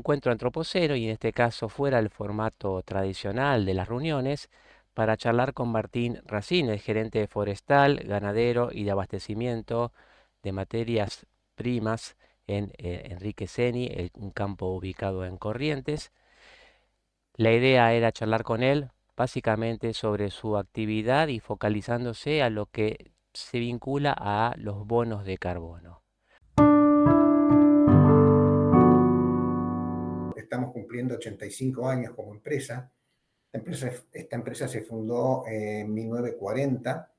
encuentro antropoceno y en este caso fuera el formato tradicional de las reuniones para charlar con Martín Racine, el gerente forestal, ganadero y de abastecimiento de materias primas en Enrique Seni, un campo ubicado en Corrientes. La idea era charlar con él básicamente sobre su actividad y focalizándose a lo que se vincula a los bonos de carbono. Estamos cumpliendo 85 años como empresa. Esta empresa se fundó en 1940.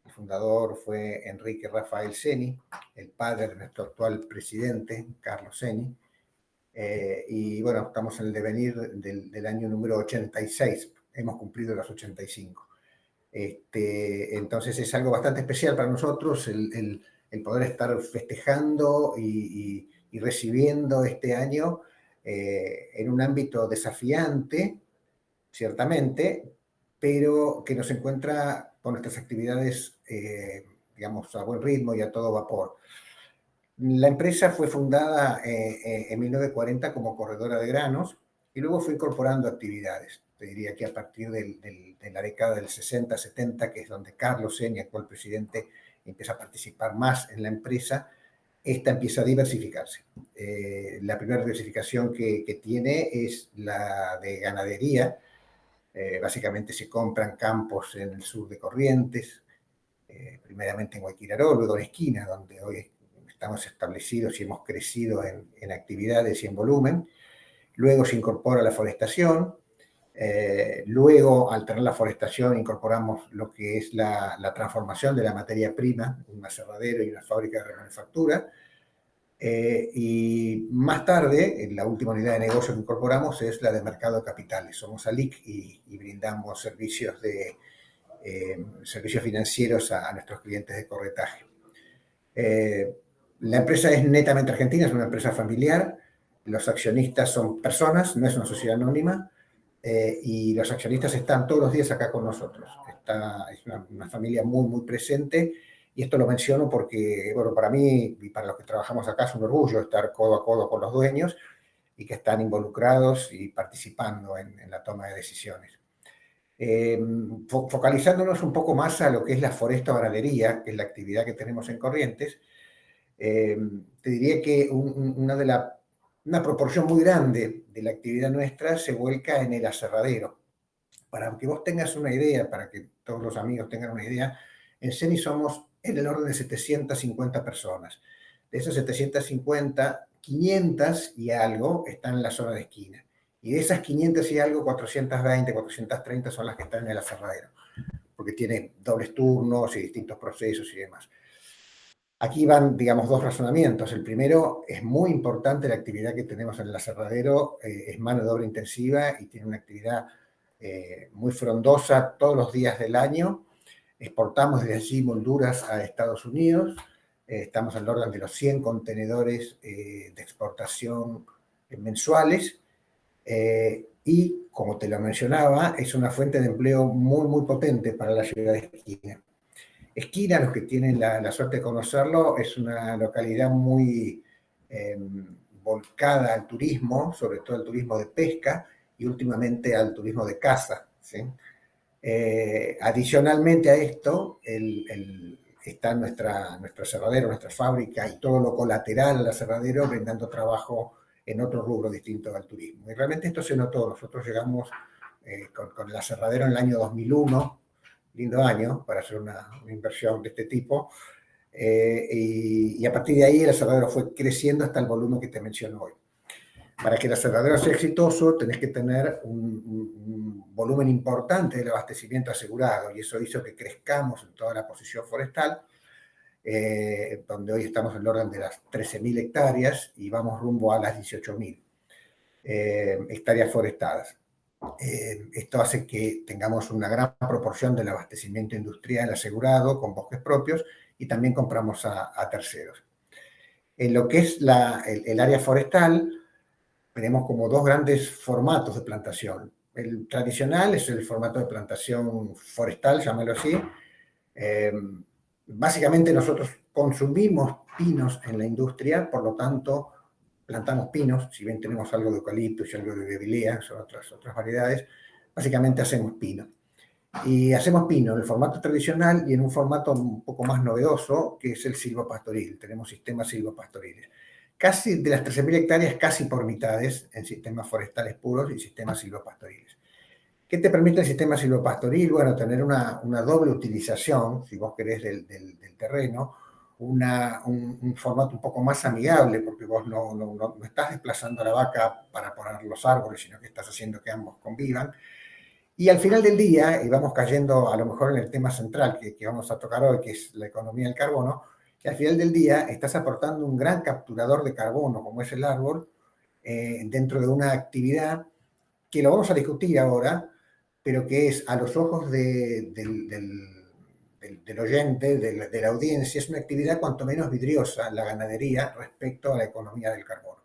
El fundador fue Enrique Rafael Seni, el padre de nuestro actual presidente, Carlos Seni. Y bueno, estamos en el devenir del año número 86. Hemos cumplido los 85. Entonces es algo bastante especial para nosotros el poder estar festejando y recibiendo este año en un ámbito desafiante, ciertamente, pero que nos encuentra con nuestras actividades, digamos, a buen ritmo y a todo vapor. La empresa fue fundada en 1940 como corredora de granos y luego fue incorporando actividades. Te diría que a partir de la década del 60-70, que es donde Carlos Seni, actual presidente, empieza a participar más en la empresa, esta empieza a diversificarse. La primera diversificación que tiene es la de ganadería. Básicamente se compran campos en el sur de Corrientes, primeramente en Guayquiraró, luego en Esquina, donde hoy estamos establecidos y hemos crecido en actividades y en volumen. Luego se incorpora la forestación. Luego, al tener la forestación, incorporamos lo que es la transformación de la materia prima, un aserradero y una fábrica de remanufactura. Y más tarde, la última unidad de negocio que incorporamos es la de mercado de capitales. Somos ALIC y brindamos servicios financieros a nuestros clientes de corretaje. La empresa es netamente argentina, es una empresa familiar. Los accionistas son personas, no es una sociedad anónima. Y los accionistas están todos los días acá con nosotros. Es una familia muy, muy presente. Y esto lo menciono porque, bueno, para mí y para los que trabajamos acá es un orgullo estar codo a codo con los dueños y que están involucrados y participando en la toma de decisiones. Focalizándonos un poco más a lo que es la forestoganadería, que es la actividad que tenemos en Corrientes, te diría que una proporción muy grande de la actividad nuestra se vuelca en el aserradero. Para que vos tengas una idea, para que todos los amigos tengan una idea, en CENI somos en el orden de 750 personas. De esas 750, 500 y algo están en la zona de esquina. Y de esas 500 y algo, 420, 430 son las que están en el aserradero, porque tiene dobles turnos y distintos procesos y demás. Aquí van, digamos, dos razonamientos. El primero, es muy importante la actividad que tenemos en el aserradero, es mano de obra intensiva y tiene una actividad muy frondosa todos los días del año. Exportamos desde allí molduras a Estados Unidos. Estamos al orden de los 100 contenedores de exportación mensuales. Y, como te lo mencionaba, es una fuente de empleo muy, muy potente para la ciudad de Esquina. Esquina, los que tienen la suerte de conocerlo, es una localidad muy volcada al turismo, sobre todo al turismo de pesca y últimamente al turismo de caza, ¿sí? Adicionalmente a esto, está nuestro aserradero, nuestra fábrica y todo lo colateral al aserradero brindando trabajo en otro rubro distinto al turismo. Y realmente esto se notó. Nosotros llegamos con el aserradero en el año 2001, lindo año para hacer una inversión de este tipo, y a partir de ahí el aserradero fue creciendo hasta el volumen que te menciono hoy. Para que el aserradero sea exitoso, tenés que tener un volumen importante del abastecimiento asegurado, y eso hizo que crezcamos en toda la posición forestal, donde hoy estamos en el orden de las 13.000 hectáreas y vamos rumbo a las 18.000 hectáreas forestadas. Esto hace que tengamos una gran proporción del abastecimiento industrial asegurado con bosques propios y también compramos a terceros. En lo que es el área forestal, tenemos como dos grandes formatos de plantación. El tradicional es el formato de plantación forestal, llámalo así. Básicamente nosotros consumimos pinos en la industria, por lo tanto plantamos pinos, si bien tenemos algo de eucalipto y algo de bevilea, son otras variedades, básicamente hacemos pino. Y hacemos pino en el formato tradicional y en un formato un poco más novedoso, que es el silvopastoril. Tenemos sistemas silvopastoriles. Casi de las 13.000 hectáreas, casi por mitades en sistemas forestales puros y sistemas silvopastoriles. ¿Qué te permite el sistema silvopastoril? Bueno, tener una doble utilización, si vos querés, del terreno, un formato un poco más amigable, porque vos no estás desplazando a la vaca para poner los árboles, sino que estás haciendo que ambos convivan. Y al final del día, y vamos cayendo a lo mejor en el tema central que vamos a tocar hoy, que es la economía del carbono, que al final del día estás aportando un gran capturador de carbono, como es el árbol, dentro de una actividad que lo vamos a discutir ahora, pero que es a los ojos del oyente, de la audiencia, es una actividad cuanto menos vidriosa, la ganadería, respecto a la economía del carbono.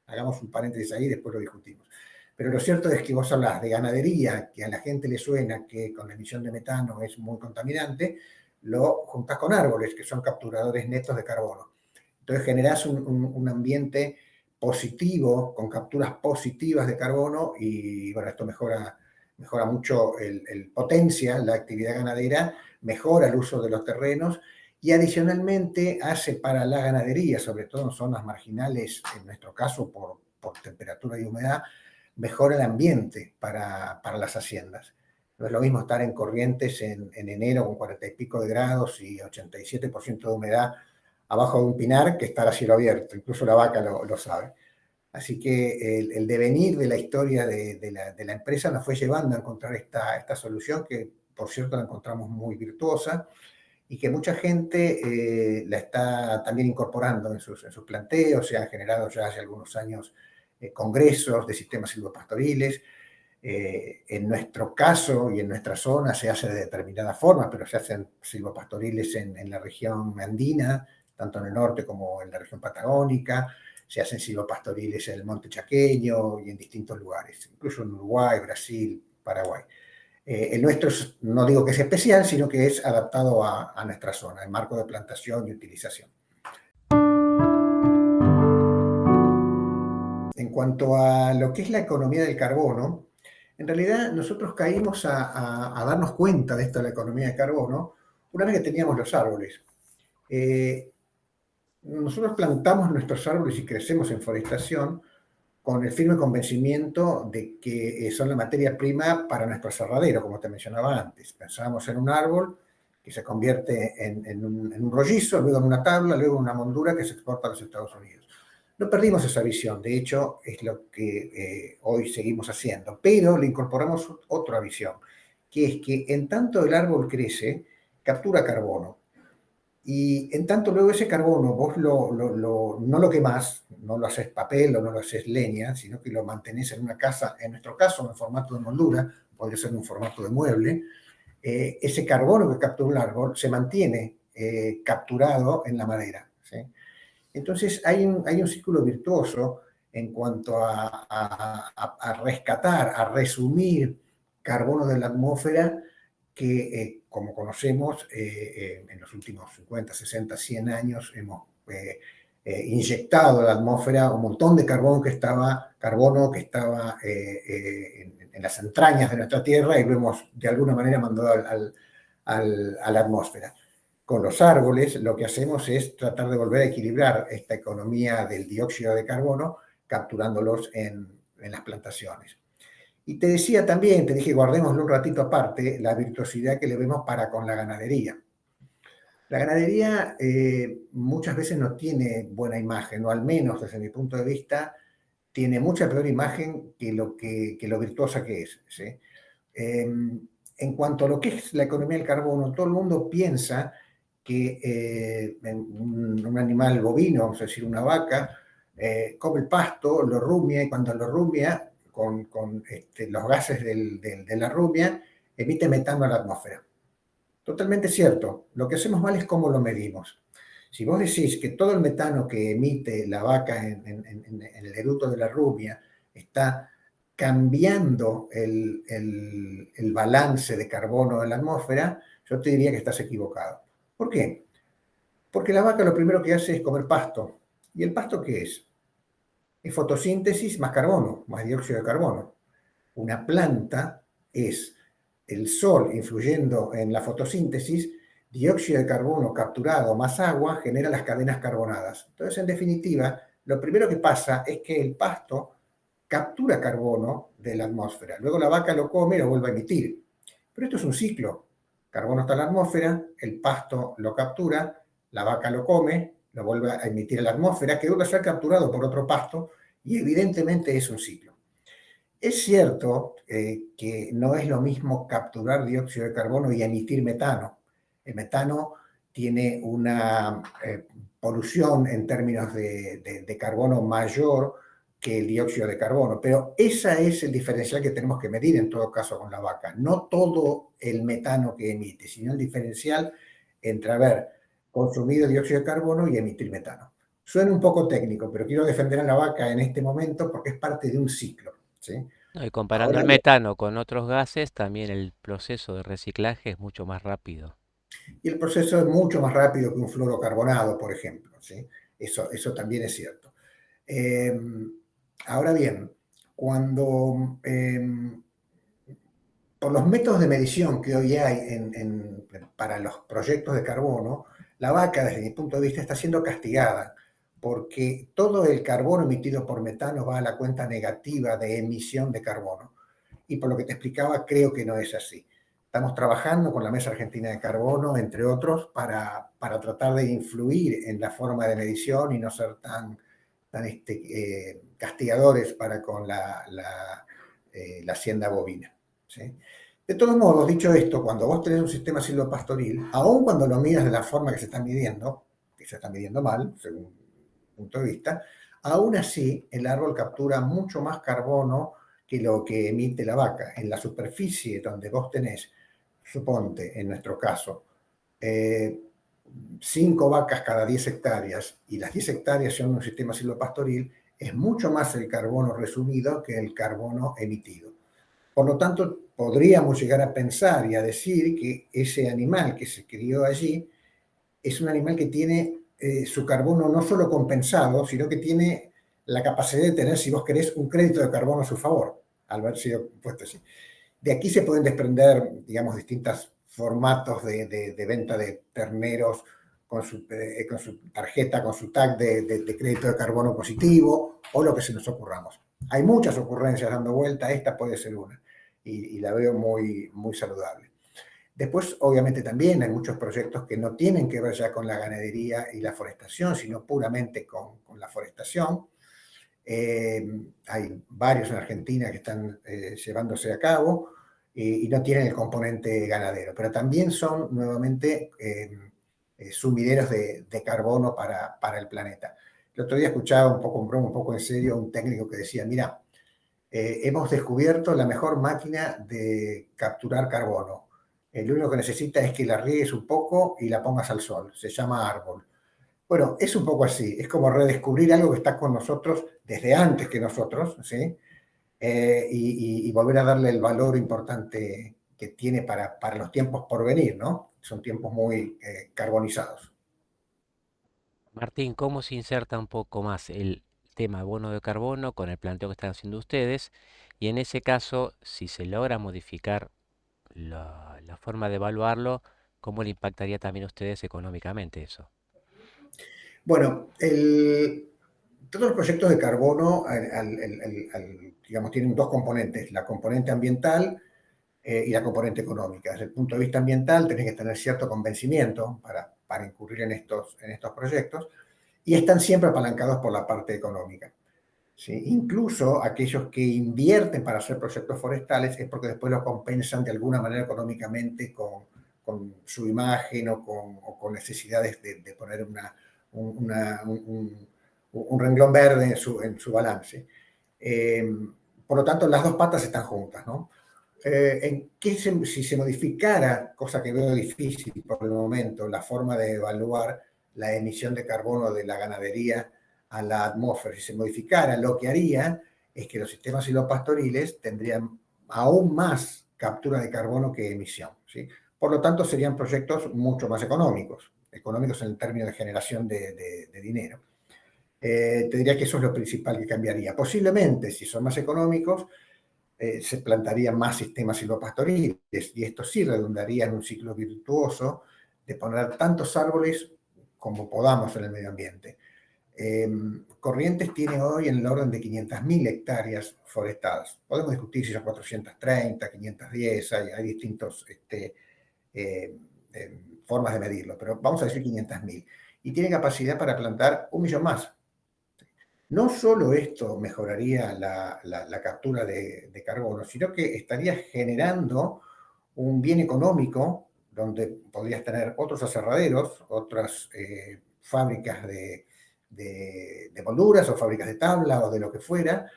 Hagamos un paréntesis ahí y después lo discutimos. Pero lo cierto es que vos hablas de ganadería, que a la gente le suena que con la emisión de metano es muy contaminante, lo juntás con árboles, que son capturadores netos de carbono. Entonces generás un ambiente positivo, con capturas positivas de carbono, y bueno, esto mejora mucho, potencia la actividad ganadera, mejora el uso de los terrenos y adicionalmente hace para la ganadería, sobre todo en zonas marginales, en nuestro caso por temperatura y humedad, mejora el ambiente para las haciendas. No es lo mismo estar en Corrientes en enero con 40 y pico de grados y 87% de humedad abajo de un pinar que estar a cielo abierto. Incluso la vaca lo sabe. Así que el devenir de la historia de la empresa nos fue llevando a encontrar esta solución que, por cierto, la encontramos muy virtuosa y que mucha gente la está también incorporando en sus planteos. Se han generado ya hace algunos años congresos de sistemas silvopastoriles. En nuestro caso y en nuestra zona se hace de determinada forma, pero se hacen silvopastoriles en la región andina, tanto en el norte como en la región patagónica. Se hacen silvopastoriles en el monte chaqueño y en distintos lugares, incluso en Uruguay, Brasil, Paraguay. El nuestro no digo que es especial, sino que es adaptado a nuestra zona, en marco de plantación y utilización. En cuanto a lo que es la economía del carbono, en realidad nosotros caímos a darnos cuenta de esto de la economía del carbono una vez que teníamos los árboles. Nosotros plantamos nuestros árboles y crecemos en forestación con el firme convencimiento de que son la materia prima para nuestro aserradero, como te mencionaba antes. Pensábamos en un árbol que se convierte en un rollizo, luego en una tabla, luego en una moldura que se exporta a los Estados Unidos. No perdimos esa visión, de hecho es lo que hoy seguimos haciendo, pero le incorporamos otra visión, que es que en tanto el árbol crece, captura carbono, y en tanto luego ese carbono vos no lo quemás, no lo haces papel o no lo haces leña, sino que lo mantenés en una casa, en nuestro caso en formato de moldura, podría ser en un formato de mueble. Ese carbono que captura un árbol se mantiene capturado en la madera, ¿sí? Entonces hay un círculo virtuoso en cuanto a rescatar, a resumir carbono de la atmósfera que, como conocemos, en los últimos 50, 60, 100 años hemos inyectado a la atmósfera un montón de carbono que estaba en las entrañas de nuestra Tierra y lo hemos de alguna manera mandado a la atmósfera. Con los árboles lo que hacemos es tratar de volver a equilibrar esta economía del dióxido de carbono capturándolos en las plantaciones. Y te decía también, te dije, guardémoslo un ratito aparte, la virtuosidad que le vemos para con la ganadería. La ganadería muchas veces no tiene buena imagen, o al menos desde mi punto de vista, tiene mucha peor imagen que lo virtuosa que es, ¿sí? En cuanto a lo que es la economía del carbono, todo el mundo piensa que un animal bovino, vamos a decir una vaca, come el pasto, lo rumia, y cuando lo rumia, con los gases de la rumia, emite metano a la atmósfera. Totalmente cierto. Lo que hacemos mal es cómo lo medimos. Si vos decís que todo el metano que emite la vaca en el eruto de la rumia está cambiando el balance de carbono en la atmósfera, yo te diría que estás equivocado. ¿Por qué? Porque la vaca lo primero que hace es comer pasto. ¿Y el pasto qué es? Es fotosíntesis más carbono, más dióxido de carbono. Una planta es el sol influyendo en la fotosíntesis, dióxido de carbono capturado más agua genera las cadenas carbonadas. Entonces, en definitiva, lo primero que pasa es que el pasto captura carbono de la atmósfera, luego la vaca lo come y lo vuelve a emitir. Pero esto es un ciclo. Carbono está en la atmósfera, el pasto lo captura, la vaca lo come, lo vuelve a emitir en la atmósfera, que vuelve a ser capturado por otro pasto y evidentemente es un ciclo. Es cierto que no es lo mismo capturar dióxido de carbono y emitir metano. El metano tiene una polución en términos de carbono mayor que el dióxido de carbono, pero ese es el diferencial que tenemos que medir en todo caso con la vaca. No todo el metano que emite, sino el diferencial entre haber consumido dióxido de carbono y emitir metano. Suena un poco técnico, pero quiero defender a la vaca en este momento porque es parte de un ciclo. ¿Sí? No, y comparando Ahora el bien, metano con otros gases, también el proceso de reciclaje es mucho más rápido. y el proceso es mucho más rápido que un fluorocarbonado, por ejemplo. ¿Sí? Eso también es cierto. Eh, Ahora bien, cuando por los métodos de medición que hoy hay para los proyectos de carbono, la vaca, desde mi punto de vista, está siendo castigada porque todo el carbono emitido por metano va a la cuenta negativa de emisión de carbono. Y por lo que te explicaba, creo que no es así. Estamos trabajando con la Mesa Argentina de Carbono, entre otros, para tratar de influir en la forma de medición y no ser tan castigadores para con la hacienda bovina. ¿Sí? De todos modos, dicho esto, cuando vos tenés un sistema silvopastoril, aun cuando lo midas de la forma que se está midiendo mal, según mi punto de vista, aún así el árbol captura mucho más carbono que lo que emite la vaca. En la superficie donde vos tenés, suponte, en nuestro caso, 5 vacas cada 10 hectáreas y las 10 hectáreas son un sistema silvopastoril, es mucho más el carbono resumido que el carbono emitido. Por lo tanto, podríamos llegar a pensar y a decir que ese animal que se crió allí es un animal que tiene su carbono no solo compensado, sino que tiene la capacidad de tener, si vos querés, un crédito de carbono a su favor, al haber sido puesto así. De aquí se pueden desprender, digamos, distintos formatos de venta de terneros con su tarjeta, con su tag de crédito de carbono positivo o lo que se nos ocurramos. Hay muchas ocurrencias dando vuelta, esta puede ser una y la veo muy, muy saludable. Después, obviamente, también hay muchos proyectos que no tienen que ver ya con la ganadería y la forestación, sino puramente con la forestación. Hay varios en Argentina que están llevándose a cabo y no tienen el componente ganadero, pero también son nuevamente sumideros de carbono para el planeta. El otro día escuchaba un poco en broma, un poco en serio, un técnico que decía, mira, hemos descubierto la mejor máquina de capturar carbono. Lo único que necesita es que la riegues un poco y la pongas al sol. Se llama árbol. Bueno, es un poco así. Es como redescubrir algo que está con nosotros desde antes que nosotros, ¿sí? Y volver a darle el valor importante que tiene para los tiempos por venir, ¿no? Son tiempos muy carbonizados. Martín, ¿cómo se inserta un poco más el tema bono de carbono con el planteo que están haciendo ustedes? Y en ese caso, si se logra modificar la forma de evaluarlo, ¿cómo le impactaría también a ustedes económicamente eso? Bueno, todos los proyectos de carbono, digamos, tienen dos componentes, la componente ambiental y la componente económica. Desde el punto de vista ambiental, tenés que tener cierto convencimiento para incurrir en estos proyectos y están siempre apalancados por la parte económica. ¿Sí? Incluso aquellos que invierten para hacer proyectos forestales es porque después lo compensan de alguna manera económicamente con su imagen o con necesidades de poner un renglón verde en su balance. Por lo tanto, las dos patas están juntas, ¿no? Si se modificara, cosa que veo difícil por el momento, la forma de evaluar la emisión de carbono de la ganadería a la atmósfera, si se modificara, lo que haría es que los sistemas silvopastoriles tendrían aún más captura de carbono que emisión, ¿sí? Por lo tanto, serían proyectos mucho más económicos en el término de generación de dinero. Te diría que eso es lo principal que cambiaría. Posiblemente, si son más económicos, se plantarían más sistemas silvopastoriles y esto sí redundaría en un ciclo virtuoso de poner tantos árboles como podamos en el medio ambiente. Corrientes tiene hoy en el orden de 500.000 hectáreas forestadas. Podemos discutir si son 430, 510, hay distintos eh, formas de medirlo, pero vamos a decir 500.000. Y tiene capacidad para plantar 1 millón más. No solo esto mejoraría la captura de carbono, sino que estaría generando un bien económico donde podrías tener otros aserraderos, otras fábricas de molduras o fábricas de tabla o de lo que fuera,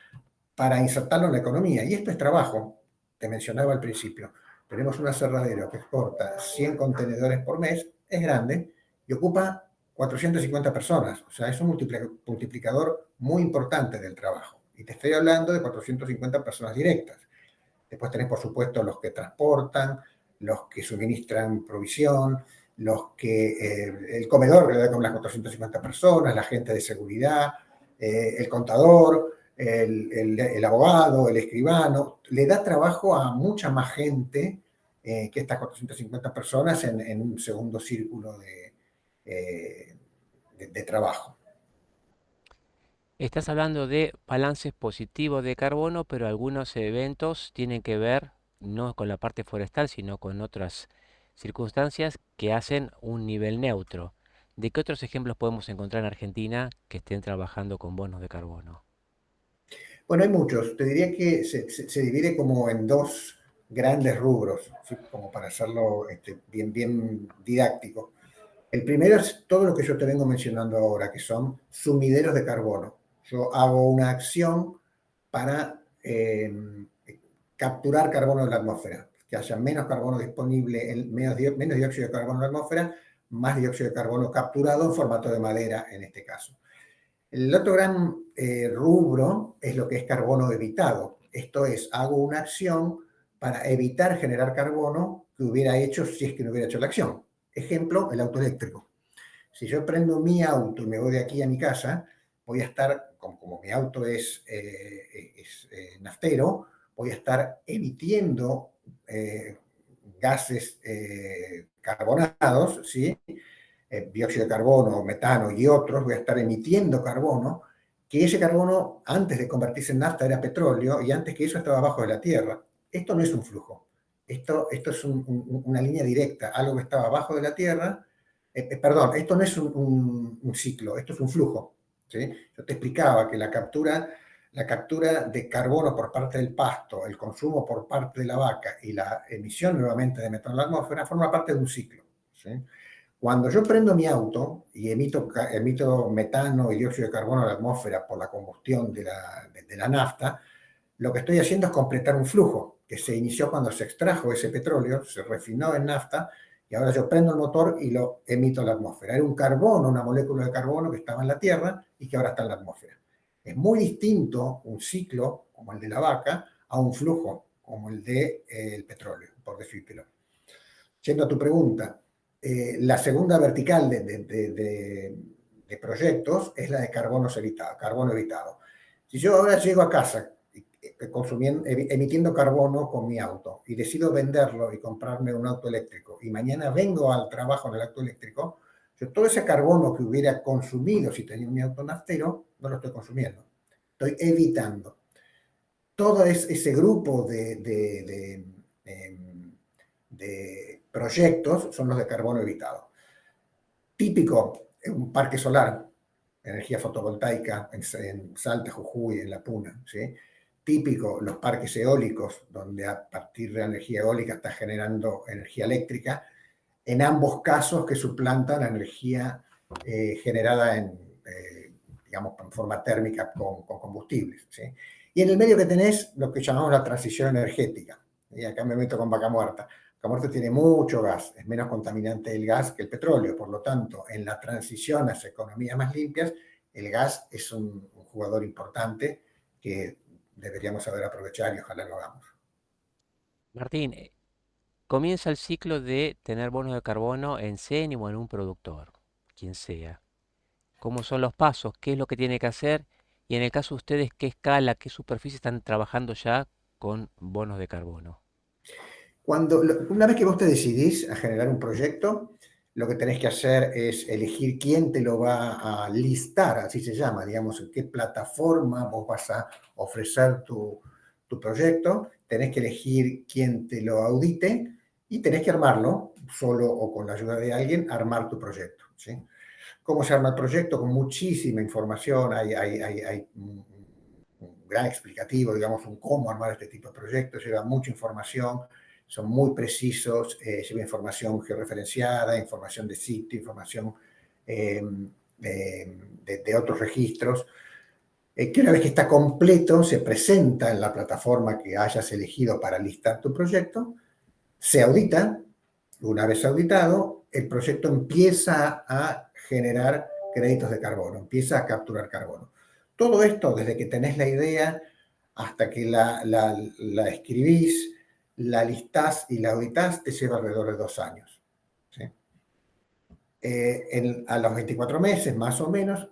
para insertarlo en la economía. Y esto es trabajo, te mencionaba al principio. Tenemos un aserradero que exporta 100 contenedores por mes, es grande, y ocupa 450 personas. O sea, es un multiplicador muy importante del trabajo. Y te estoy hablando de 450 personas directas. Después tenés, por supuesto, los que transportan, los que suministran provisión, el comedor que le da con las 450 personas, la gente de seguridad, el contador, el abogado, el escribano. Le da trabajo a mucha más gente que estas 450 personas en un segundo círculo eh, de trabajo. Estás hablando de balances positivos de carbono, pero algunos eventos tienen que ver no con la parte forestal, sino con otras circunstancias que hacen un nivel neutro. ¿De qué otros ejemplos podemos encontrar en Argentina que estén trabajando con bonos de carbono? Bueno, hay muchos. Te diría que se divide como en dos grandes rubros, ¿sí? Como para hacerlo bien, bien didáctico. El primero es todo lo que yo te vengo mencionando ahora, que son sumideros de carbono. Yo hago una acción para capturar carbono de la atmósfera, que haya menos carbono disponible, menos dióxido de carbono en la atmósfera, más dióxido de carbono capturado en formato de madera en este caso. El otro gran rubro es lo que es carbono evitado. Esto es, hago una acción para evitar generar carbono que hubiera hecho si es que no hubiera hecho la acción. Ejemplo, el auto eléctrico. Si yo prendo mi auto y me voy de aquí a mi casa, voy a estar, como mi auto es naftero, voy a estar emitiendo gases carbonados, ¿sí? Dióxido de carbono, metano y otros, voy a estar emitiendo carbono, que ese carbono antes de convertirse en nafta era petróleo y antes que eso estaba abajo de la tierra. Esto no es un flujo, esto es una línea directa, algo que estaba abajo de la tierra. Perdón, esto no es un ciclo, esto es un flujo. ¿Sí? Yo te explicaba que la captura de carbono por parte del pasto, el consumo por parte de la vaca y la emisión nuevamente de metano en la atmósfera forma parte de un ciclo. ¿Sí? Cuando yo prendo mi auto y emito metano y dióxido de carbono a la atmósfera por la combustión de la nafta, lo que estoy haciendo es completar un flujo que se inició cuando se extrajo ese petróleo, se refinó en nafta y ahora yo prendo el motor y lo emito a la atmósfera. Era un carbono, una molécula de carbono que estaba en la Tierra y que ahora está en la atmósfera. Es muy distinto un ciclo como el de la vaca a un flujo como el del petróleo, por decírtelo. Yendo a tu pregunta, la segunda vertical de proyectos es la de carbono evitado. Si yo ahora llego a casa emitiendo carbono con mi auto y decido venderlo y comprarme un auto eléctrico y mañana vengo al trabajo en el auto eléctrico, yo todo ese carbono que hubiera consumido si tenía un auto naftero, no lo estoy consumiendo. Estoy evitando. Todo ese grupo de proyectos son los de carbono evitado. Típico, un parque solar, energía fotovoltaica en Salta, Jujuy, en La Puna. ¿Sí? Típico, los parques eólicos, donde a partir de la energía eólica está generando energía eléctrica, en ambos casos que suplantan la energía generada digamos, en forma térmica con combustibles. ¿Sí? Y en el medio que tenés lo que llamamos la transición energética. Y acá me meto con vaca muerta. Vaca muerta tiene mucho gas, es menos contaminante el gas que el petróleo. Por lo tanto, en la transición hacia economías más limpias, el gas es un jugador importante que deberíamos saber aprovechar y ojalá lo hagamos. Martín, comienza el ciclo de tener bonos de carbono en CENI o en un productor, quien sea. cómo son los pasos, qué es lo que tiene que hacer y en el caso de ustedes, qué escala, qué superficie están trabajando ya con bonos de carbono. Una vez que vos te decidís a generar un proyecto, lo que tenés que hacer es elegir quién te lo va a listar, así se llama, digamos, en qué plataforma vos vas a ofrecer tu proyecto, tenés que elegir quién te lo audite y tenés que armarlo, solo o con la ayuda de alguien, armar tu proyecto. ¿Sí? ¿Cómo se arma el proyecto? Con muchísima información, hay un gran explicativo, digamos, un cómo armar este tipo de proyectos, lleva mucha información, son muy precisos, lleva información georreferenciada, información de sitio, información eh, de otros registros, que una vez que está completo se presenta en la plataforma que hayas elegido para listar tu proyecto, se audita, una vez auditado, el proyecto empieza a generar créditos de carbono, empieza a capturar carbono. Todo esto, desde que tenés la idea hasta que la escribís, la listás y la auditás, te lleva alrededor de 2 años. ¿Sí? A los 24 meses, más o menos,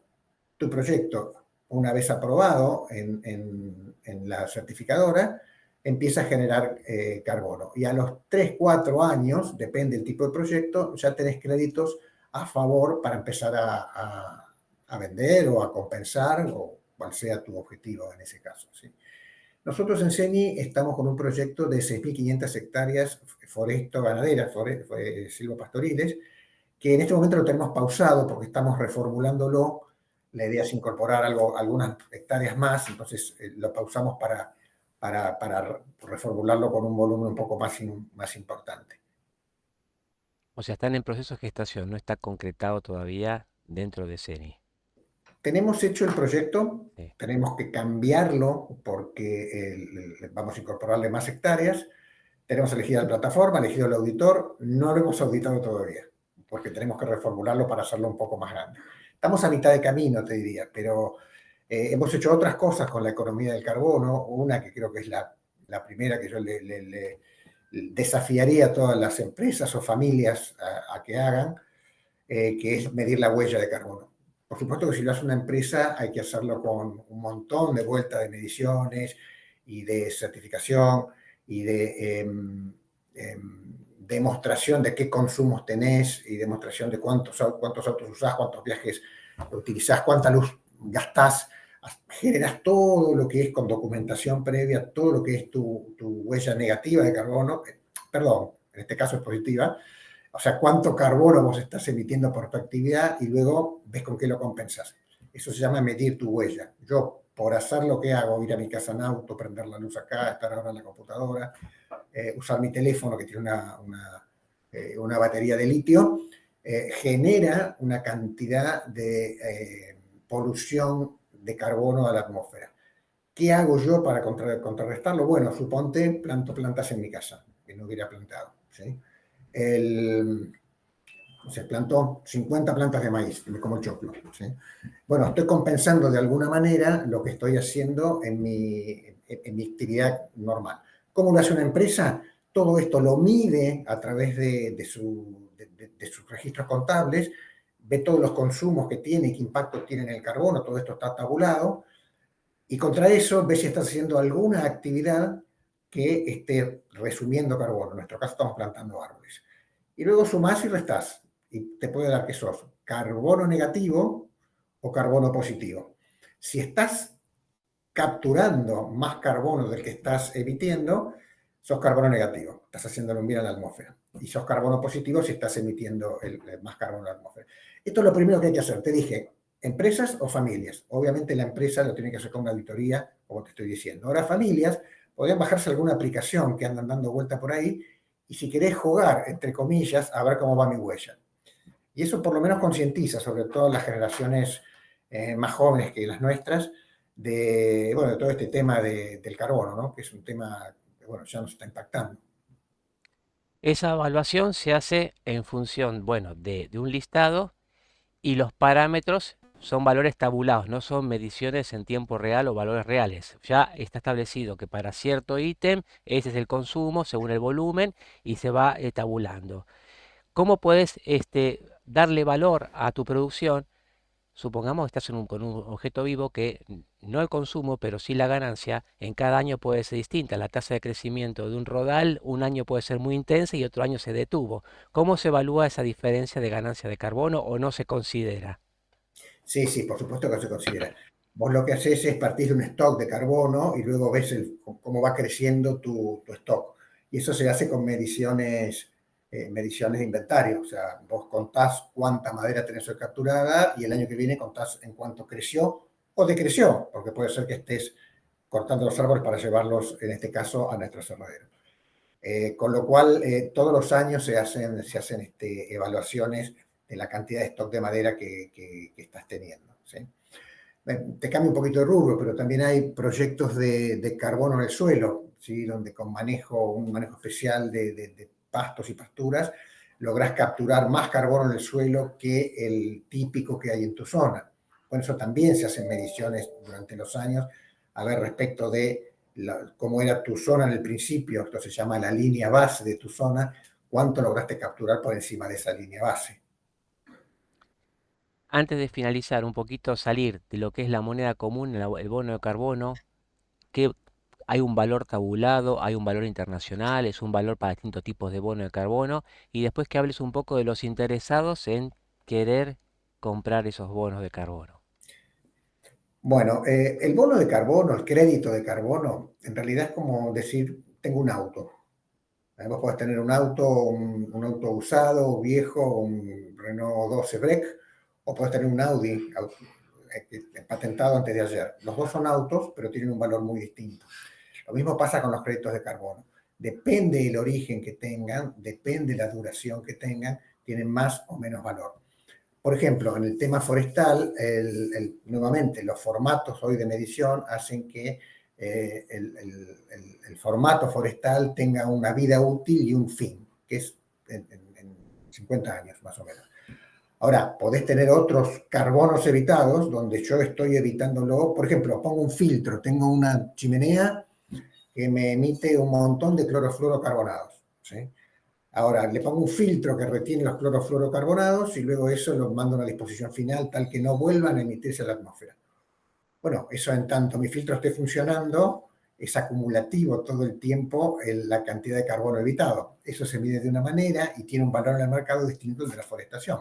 tu proyecto, una vez aprobado en la certificadora, empieza a generar carbono. Y a los 3, 4 años, depende del tipo de proyecto, ya tenés créditos a favor para empezar a vender o a compensar o cual sea tu objetivo en ese caso. ¿Sí? Nosotros en CENI estamos con un proyecto de 6.500 hectáreas foresto-ganaderas, silvopastoriles, que en este momento lo tenemos pausado porque estamos reformulándolo. La idea es incorporar algunas hectáreas más, entonces lo pausamos para reformularlo con un volumen un poco más importante. O sea, están en proceso de gestación, no está concretado todavía dentro de CENI. Tenemos hecho el proyecto, Sí. tenemos que cambiarlo porque vamos a incorporarle más hectáreas. Tenemos elegida la plataforma, elegido el auditor, no lo hemos auditado todavía, porque tenemos que reformularlo para hacerlo un poco más grande. Estamos a mitad de camino, te diría, pero hemos hecho otras cosas con la economía del carbono, una que creo que es la primera que yo le desafiaría a todas las empresas o familias a que hagan, que es medir la huella de carbono. Por supuesto que si lo hace una empresa hay que hacerlo con un montón de vueltas de mediciones y de certificación y de demostración de qué consumos tenés y demostración de cuántos autos usás, cuántos viajes utilizás, cuánta luz gastás. Generas todo lo que es con documentación previa, todo lo que es tu huella negativa de carbono, perdón, en este caso es positiva, o sea, cuánto carbono vos estás emitiendo por tu actividad y luego ves con qué lo compensas. Eso se llama medir tu huella. Yo, por hacer lo que hago, ir a mi casa en auto, prender la luz acá, estar ahora en la computadora, usar mi teléfono que tiene una batería de litio, genera una cantidad de polución de carbono a la atmósfera. ¿Qué hago yo para contrarrestarlo? Bueno, suponte planto plantas en mi casa, que no hubiera plantado. ¿Sí? Se plantó 50 plantas de maíz, como el choclo. ¿Sí? Bueno, estoy compensando de alguna manera lo que estoy haciendo en mi actividad normal. ¿Cómo lo hace una empresa? Todo esto lo mide a través de sus registros contables, ve todos los consumos que tiene, qué impacto tiene en el carbono, todo esto está tabulado, y contra eso ve si estás haciendo alguna actividad que esté resumiendo carbono. En nuestro caso estamos plantando árboles. Y luego sumás y restás, y te puede dar que sos carbono negativo o carbono positivo. Si estás capturando más carbono del que estás emitiendo, sos carbono negativo, estás haciéndolo un bien a la atmósfera. Y sos carbono positivo si estás emitiendo más carbono a la atmósfera. Esto es lo primero que hay que hacer. Te dije, empresas o familias. Obviamente la empresa lo tiene que hacer con una auditoría, como te estoy diciendo. Ahora, familias podrían bajarse alguna aplicación que andan dando vuelta por ahí y si querés jugar, entre comillas, a ver cómo va mi huella. Y eso por lo menos concientiza, sobre todo las generaciones más jóvenes que las nuestras, de todo este tema del carbono, ¿no? Que es un tema que ya nos está impactando. Esa evaluación se hace en función, bueno, de un listado y los parámetros son valores tabulados, no son mediciones en tiempo real o valores reales. Ya está establecido que para cierto ítem ese es el consumo según el volumen y se va tabulando. ¿Cómo puedes darle valor a tu producción supongamos que estás con un objeto vivo que no el consumo, pero sí la ganancia, en cada año puede ser distinta. La tasa de crecimiento de un rodal, un año puede ser muy intensa y otro año se detuvo. ¿Cómo se evalúa esa diferencia de ganancia de carbono o no se considera? Sí, sí, por supuesto que se considera. Vos lo que haces es partir de un stock de carbono y luego ves cómo va creciendo tu stock. Y eso se hace con mediciones de inventario. O sea, vos contás cuánta madera tenés hoy capturada y el año que viene contás en cuánto creció o decreció, porque puede ser que estés cortando los árboles para llevarlos, en este caso, a nuestro aserradero. Con lo cual, todos los años se hacen evaluaciones de la cantidad de stock de madera que estás teniendo. ¿Sí? Te cambia un poquito de rubro, pero también hay proyectos de carbono en el suelo, ¿sí? Donde con un manejo especial de pastos y pasturas, logras capturar más carbono en el suelo que el típico que hay en tu zona. Bueno, eso también se hacen mediciones durante los años, a ver respecto de cómo era tu zona en el principio, esto se llama la línea base de tu zona, cuánto lograste capturar por encima de esa línea base. Antes de finalizar, un poquito salir de lo que es la moneda común, el bono de carbono, que hay un valor tabulado, hay un valor internacional, es un valor para distintos tipos de bono de carbono, y después que hables un poco de los interesados en querer comprar esos bonos de carbono. Bueno, el bono de carbono, el crédito de carbono, en realidad es como decir, tengo un auto. Vos podés tener un auto usado, viejo, un Renault 12 Break, o podés tener un Audi patentado antes de ayer. Los dos son autos, pero tienen un valor muy distinto. Lo mismo pasa con los créditos de carbono. Depende el origen que tengan, depende la duración que tengan, tienen más o menos valor. Por ejemplo, en el tema forestal, nuevamente, los formatos hoy de medición hacen que el formato forestal tenga una vida útil y un fin, que es en 50 años más o menos. Ahora, podés tener otros carbonos evitados donde yo estoy evitándolo. Por ejemplo, pongo un filtro, tengo una chimenea que me emite un montón de clorofluorocarbonados. ¿Sí? Ahora, le pongo un filtro que retiene los clorofluorocarbonados y luego eso lo mando a una disposición final tal que no vuelvan a emitirse a la atmósfera. Bueno, eso en tanto mi filtro esté funcionando, es acumulativo todo el tiempo la cantidad de carbono evitado. Eso se mide de una manera y tiene un valor en el mercado distinto al de la forestación.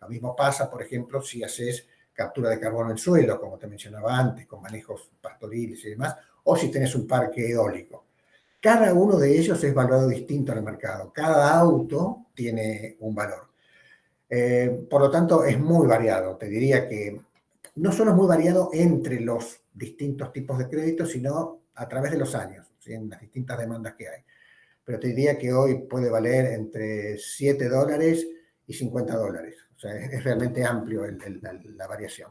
Lo mismo pasa, por ejemplo, si haces captura de carbono en suelo, como te mencionaba antes, con manejos pastoriles y demás, o si tenés un parque eólico. Cada uno de ellos es valorado distinto en el mercado. Cada auto tiene un valor. Por lo tanto, es muy variado. Te diría que no solo es muy variado entre los distintos tipos de créditos, sino a través de los años, ¿sí? En las distintas demandas que hay. Pero te diría que hoy puede valer entre $7 y $50. O sea, es realmente amplio la variación.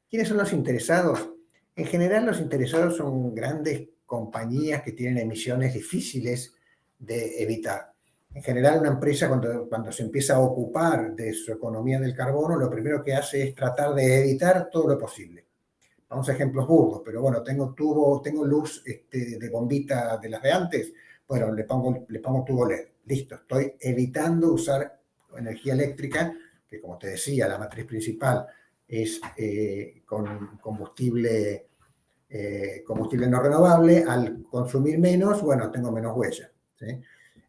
¿Quiénes son los interesados? En general, los interesados son grandes compañías que tienen emisiones difíciles de evitar. En general, una empresa cuando se empieza a ocupar de su economía del carbono, lo primero que hace es tratar de evitar todo lo posible. Vamos a ejemplos burdos, pero bueno, tengo luz de bombita de las de antes, bueno, le pongo tubo LED. Listo, estoy evitando usar energía eléctrica, que como te decía, la matriz principal es con combustible no renovable. Al consumir menos, bueno, tengo menos huella. ¿Sí?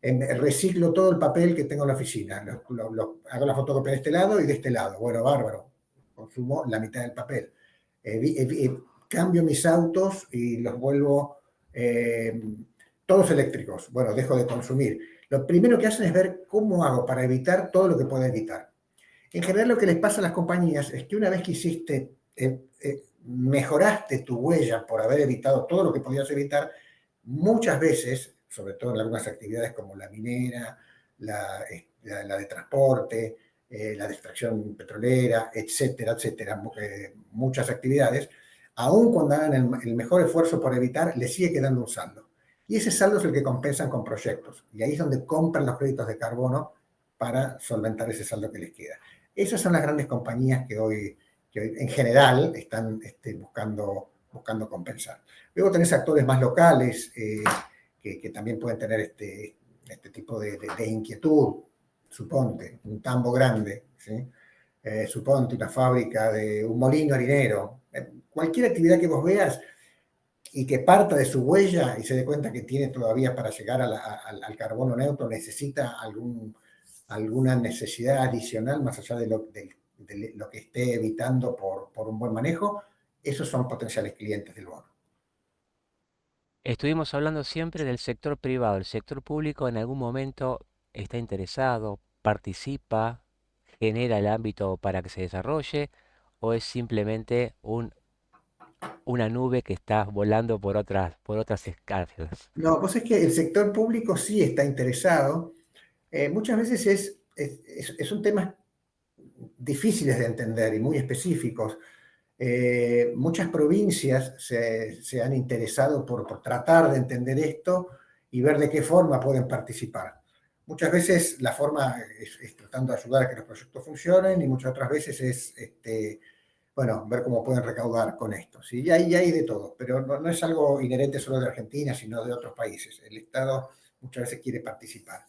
Reciclo todo el papel que tengo en la oficina. Hago la fotocopia de este lado y de este lado. Bueno, bárbaro. Consumo la mitad del papel. Cambio mis autos y los vuelvo todos eléctricos. Bueno, dejo de consumir. Lo primero que hacen es ver cómo hago para evitar todo lo que pueda evitar. En general, lo que les pasa a las compañías es que una vez que mejoraste tu huella por haber evitado todo lo que podías evitar, muchas veces, sobre todo en algunas actividades como la minera, la de transporte, la de extracción petrolera, etcétera, etcétera, muchas actividades, aun cuando hagan el mejor esfuerzo por evitar, les sigue quedando un saldo. Y ese saldo es el que compensan con proyectos. Y ahí es donde compran los créditos de carbono para solventar ese saldo que les queda. Esas son las grandes compañías que hoy en general están buscando compensar. Luego tenés actores más locales que también pueden tener este tipo de inquietud, suponte, un tambo grande, ¿sí? suponte una fábrica de un molino harinero, cualquier actividad que vos veas y que parta de su huella y se dé cuenta que tiene todavía para llegar al carbono neutro, necesita alguna necesidad adicional más allá de lo que esté evitando por un buen manejo, esos son potenciales clientes del bono. Estuvimos hablando siempre del sector privado. ¿El sector público en algún momento está interesado, participa, genera el ámbito para que se desarrolle o es simplemente una nube que está volando por otras escalas? No, pues es que el sector público sí está interesado. Muchas veces son temas difíciles de entender y muy específicos. Muchas provincias se han interesado por tratar de entender esto y ver de qué forma pueden participar. Muchas veces la forma es tratando de ayudar a que los proyectos funcionen y muchas otras veces es bueno, ver cómo pueden recaudar con esto. ¿Sí? Y hay de todo, pero no es algo inherente solo de Argentina, sino de otros países. El Estado muchas veces quiere participar.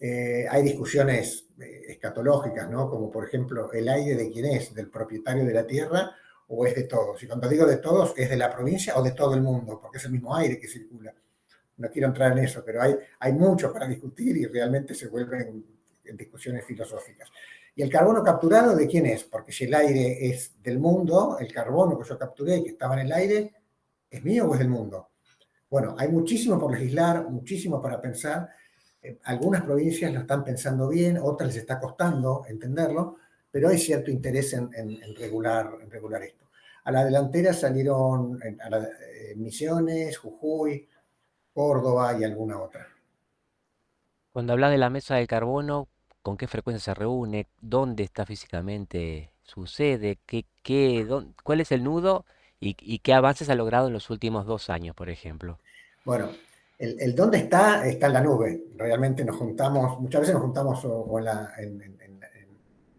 Hay discusiones escatológicas, ¿no? Como por ejemplo, el aire de quién es, del propietario de la tierra o es de todos. Y cuando digo de todos, es de la provincia o de todo el mundo, porque es el mismo aire que circula. No quiero entrar en eso, pero hay mucho para discutir y realmente se vuelven en discusiones filosóficas. ¿Y el carbono capturado de quién es? Porque si el aire es del mundo, el carbono que yo capturé, que estaba en el aire, ¿es mío o es del mundo? Bueno, hay muchísimo por legislar, muchísimo para pensar. Algunas provincias lo están pensando bien, otras les está costando entenderlo, pero hay cierto interés en regular esto. A la delantera salieron Misiones, Jujuy, Córdoba y alguna otra. Cuando hablas de la mesa del carbono, ¿con qué frecuencia se reúne? ¿Dónde está físicamente? ¿Sucede? ¿Cuál es el nudo? ¿Y qué avances ha logrado en los últimos 2 años, por ejemplo? Bueno, el dónde está en la nube. Realmente nos juntamos, muchas veces nos juntamos o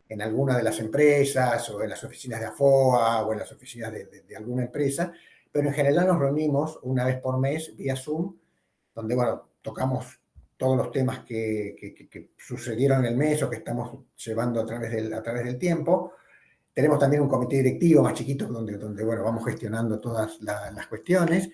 en alguna de las empresas o en las oficinas de AFOA o en las oficinas de alguna empresa, pero en general nos reunimos una vez por mes vía Zoom, donde, bueno, tocamos todos los temas que sucedieron en el mes o que estamos llevando a través del tiempo. Tenemos también un comité directivo más chiquito donde bueno, vamos gestionando todas las cuestiones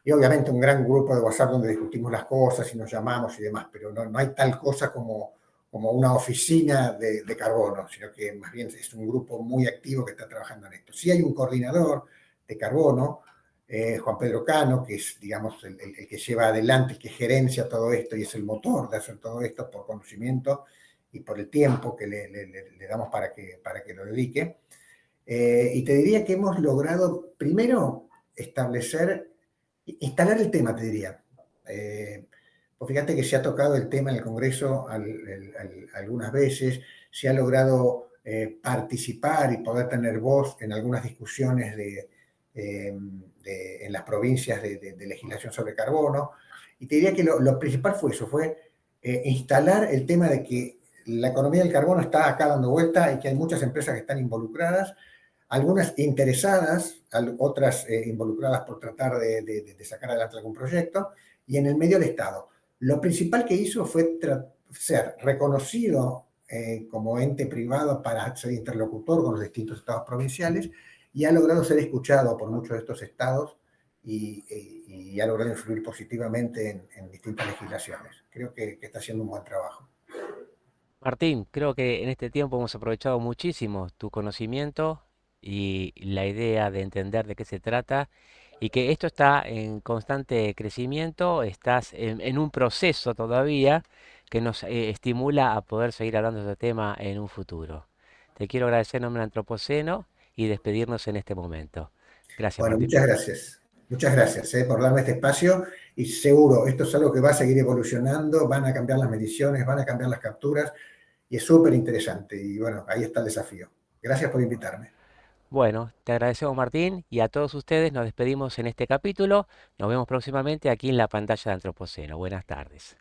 y obviamente un gran grupo de WhatsApp donde discutimos las cosas y nos llamamos y demás, pero no hay tal cosa como una oficina de carbono, sino que más bien es un grupo muy activo que está trabajando en esto. Sí hay un coordinador de carbono, Juan Pedro Cano, que es, digamos, el que lleva adelante, el que gerencia todo esto y es el motor de hacer todo esto por conocimiento y por el tiempo que le damos para que lo dedique. Y te diría que hemos logrado, primero, instalar el tema, te diría. Pues fíjate que se ha tocado el tema en el Congreso algunas veces, se ha logrado participar y poder tener voz en algunas discusiones en las provincias de legislación sobre carbono. Y te diría que lo principal fue eso, fue instalar el tema de que la economía del carbono está acá dando vuelta y que hay muchas empresas que están involucradas, algunas interesadas, otras involucradas por tratar de sacar adelante algún proyecto, y en el medio el Estado. Lo principal que hizo fue ser reconocido como ente privado para ser interlocutor con los distintos estados provinciales y ha logrado ser escuchado por muchos de estos estados y ha logrado influir positivamente en distintas legislaciones. Creo que está haciendo un buen trabajo. Martín, creo que en este tiempo hemos aprovechado muchísimo tu conocimiento y la idea de entender de qué se trata y que esto está en constante crecimiento, estás en un proceso todavía que nos estimula a poder seguir hablando de este tema en un futuro. Te quiero agradecer en nombre del Antropoceno y despedirnos en este momento. Gracias, Bueno, Martín. muchas gracias. Muchas gracias por darme este espacio y seguro, esto es algo que va a seguir evolucionando, van a cambiar las mediciones, van a cambiar las capturas y es súper interesante y bueno, ahí está el desafío. Gracias por invitarme. Bueno, te agradecemos, Martín, y a todos ustedes nos despedimos en este capítulo. Nos vemos próximamente aquí en la pantalla de Antropoceno. Buenas tardes.